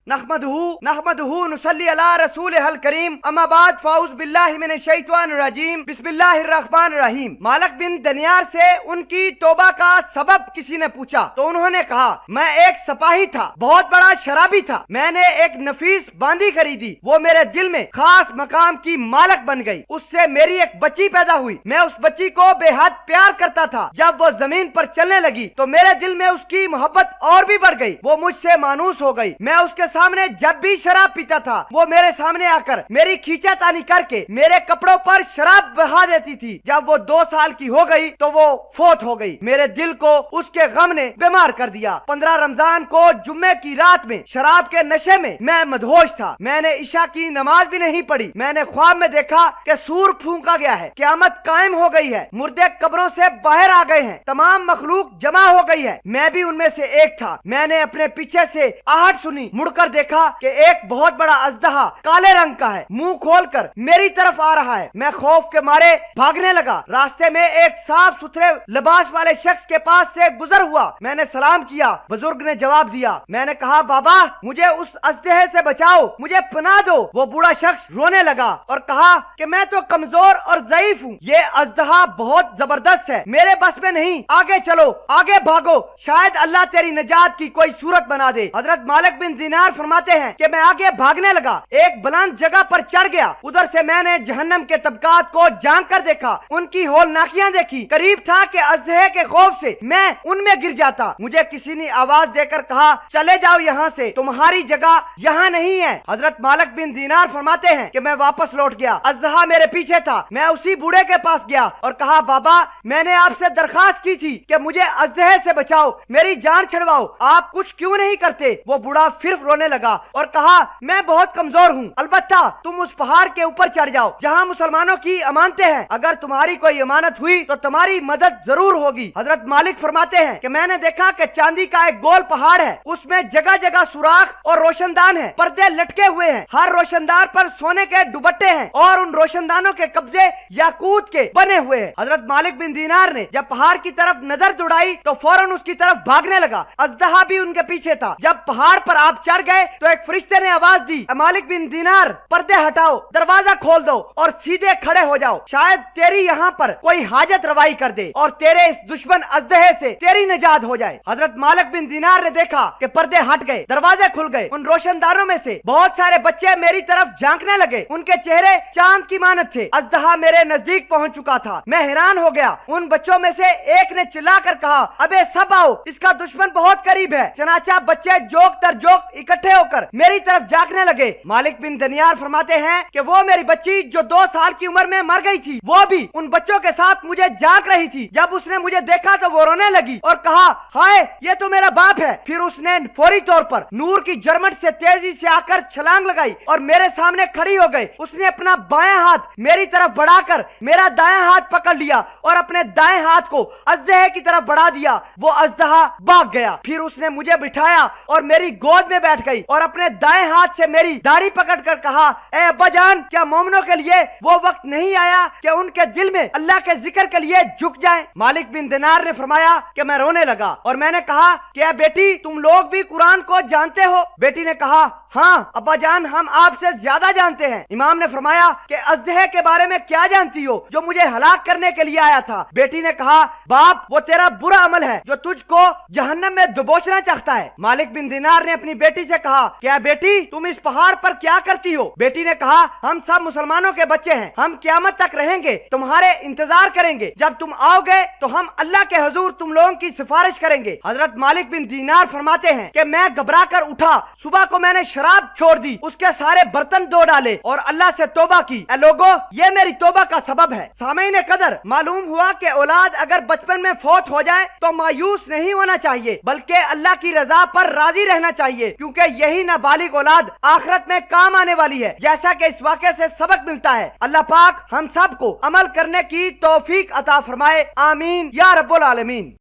नहमदुहु नुसल्ली अला रसूलिहिल करीम अम्मा बाद फाउज बिल्लाहि मिनश शैतानिर रजीम बिस्मिल्लाहिर रहमानिर रहीम। मालिक बिन दनियार से उनकी तौबा का सबब किसी ने पूछा तो उन्होंने कहा, मैं एक सिपाही था, बहुत बड़ा शराबी था। मैंने एक नफीस बांदी खरीदी, वो मेरे दिल में खास मकाम की मालिक बन गई। उससे मेरी एक बच्ची पैदा हुई। मैं उस बच्ची को बेहद प्यार करता था। जब वो जमीन पर चलने लगी तो मेरे दिल में उसकी मोहब्बत और भी बढ़ गई। वो मुझसे मानूस हो गई। मैं उसके सामने जब भी शराब पीता था वो मेरे सामने आकर मेरी खींचातानी करके मेरे कपड़ों पर शराब बहा देती थी। जब वो 2 साल की हो गई तो वो फोत हो गई। मेरे दिल को उसके गम ने बीमार कर दिया। 15 रमजान को जुम्मे की रात में शराब के नशे में मैं मदहोश था। मैंने इशा की नमाज भी नहीं पढ़ी। मैंने ख्वाब में देखा कि सूर फूंका गया है, क़यामत कायम हो गई है, मुर्दे कब्रों से बाहर आ गए हैं, तमाम मखलूक जमा हो गई है। मैं भी उनमें से एक था। मैंने अपने पीछे से आहट सुनी, मुड़कर देखा कि एक बहुत बड़ा अजदहा काले रंग का है, मुंह खोलकर मेरी तरफ आ रहा है। मैं खौफ के मारे भागने लगा। रास्ते में एक साफ सुथरे लिबास वाले शख्स के पास से गुजर हुआ। मैंने सलाम किया। बुजुर्ग ने जवाब दिया। मैंने कहा, बाबा मुझे उस अजदहे से बचाओ, मुझे पनाह दो। वो बूढ़ा शख्स रोने लगा और कहा कि मैं तो कमजोर और ज़ईफ हूँ, ये अजदहा बहुत जबरदस्त है, मेरे बस में नहीं। आगे चलो, आगे भागो, शायद अल्लाह तेरी निजात की कोई सूरत बना दे। हजरत मालिक बिन दीनार फरमाते हैं कि मैं आगे भागने लगा, एक बुलंद जगह पर चढ़ गया। उधर से मैंने जहन्नम के तबकात को झांक कर देखा, उनकी होलनाकियां देखी। करीब था कि अजदहे के खौफ से मैं उनमें गिर जाता। मुझे किसी ने आवाज देकर कहा, चले जाओ यहाँ से, तुम्हारी जगह यहाँ नहीं है। हजरत मालिक बिन दीनार फरमाते हैं कि मैं वापस लौट गया। अजदहा मेरे पीछे था। मैं उसी बूढ़े के पास गया और कहा, बाबा मैंने आपसे दरखास्त की थी कि मुझे अजदहे से बचाओ, मेरी जान छुड़वाओ, आप कुछ क्यों नहीं करते? वो बूढ़ा फिर रोने लगा और कहा, मैं बहुत कमजोर हूँ, अलबत्ता तुम उस पहाड़ के ऊपर चढ़ जाओ जहाँ मुसलमानों की अमानतें हैं। अगर तुम्हारी कोई अमानत हुई तो तुम्हारी मदद जरूर होगी। हजरत मालिक फरमाते हैं कि मैंने देखा कि चांदी का एक गोल पहाड़ है, उसमें जगह जगह सुराख और रोशनदान है, पर्दे लटके हुए हैं, हर रोशनदान पर सोने के दुपट्टे हैं और उन रोशनदानों के कब्जे याकूत के बने हुए हैं। हजरत मालिक बिन दीनार ने जब पहाड़ की तरफ नजर दौड़ाई तो फौरन उसकी तरफ भागने लगा। अजदहा भी उनके पीछे था। जब पहाड़ पर आप चढ़ गए तो एक फरिश्ते ने आवाज दी, मालिक बिन दीनार पर्दे हटाओ, दरवाजा खोल दो और सीधे खड़े हो जाओ, शायद तेरी यहाँ पर कोई हाजत रवाई कर दे और तेरे इस दुश्मन अजदहे से तेरी निजात हो जाए। हजरत मालिक बिन दीनार ने देखा कि पर्दे हट गए, दरवाजे खुल गए। उन रोशनदानों में से बहुत सारे बच्चे मेरी तरफ झांकने लगे, उनके चेहरे चांद की मानत थे। अजदहा मेरे नजदीक पहुंच चुका था। मैं हैरान हो गया। उन बच्चों में से एक ने चिल्लाकर कहा, अबे सब आओ, इसका दुश्मन बहुत करीब है। चनाचा बच्चे जोक तर जोक इकट्ठे होकर मेरी तरफ झांकने लगे। मालिक बिन दनियार फरमाते हैं कि वो मेरी बच्ची जो 2 साल की उम्र में मर गई थी, वो भी उन बच्चों के साथ मुझे झांक रही थी। जब उसने मुझे देखा तो वो रोने लगी और कहा, हाय ये तो मेरा बाप है। फिर उसने फौरी तौर पर नूर की जरमट से तेजी से आकर छलांग लगाई और मेरे सामने खड़ी हो गई। उसने अपना बायां हाथ मेरी तरफ बढ़ाकर मेरा दायां हाथ पकड़ लिया और अपने दाएं हाथ को अजदहे की तरफ बढ़ा दिया। वो अजदहा भाग गया। फिर उसने मुझे बिठाया और मेरी गोद में बैठ गई और अपने दाएं हाथ से मेरी दाढ़ी पकड़कर कहा, ए अब्बा जान, क्या मोमिनों के लिए वो वक्त नहीं आया कि उनके दिल में अल्लाह के जिक्र के लिए झुक जाएं? मालिक बिन दिनार ने फरमाया कि मैं रोने लगा और मैंने कहा, क्या बेटी तुम लोग भी कुरान को जानते हो? बेटी ने कहा, हाँ अब्बा जान, हम आपसे ज्यादा जानते हैं। इमाम ने फरमाया कि अजदहे के बारे में क्या जानती हो जो मुझे हलाक करने के लिए आया था? बेटी ने कहा, बाप वो तेरा बुरा अमल है जो तुझको जहन्नम में दबोचना चाहता है। मालिक बिन दिनार ने अपनी बेटी से कहा, क्या बेटी तुम इस पहाड़ पर क्या करती हो? बेटी ने कहा, हम सब मुसलमानों के बच्चे हैं, हम क़यामत तक रहेंगे, तुम्हारे इंतजार करेंगे। जब तुम आओगे तो हम अल्लाह के हुजूर तुम लोगों की सिफारिश करेंगे। हजरत मालिक बिन दीनार फरमाते हैं कि मैं घबरा कर उठा। सुबह को मैंने शराब छोड़ दी, उसके सारे बर्तन धो डाले और अल्लाह से तौबा की। ए लोगो, ये मेरी तौबा का सबब है। सामईन कदर, मालूम हुआ कि औलाद अगर बचपन में फौत हो जाए तो मायूस नहीं होना चाहिए, बल्कि अल्लाह की रजा पर राजी रहना चाहिए, क्योंकि यही नाबालिग औलाद आखिरत में काम आने वाली है, जैसा कि इस वाक़े से सबक मिलता है। अल्लाह पाक हम सब को अमल करने की तौफीक अता फरमाए। आमीन या रब्बुल आलमीन।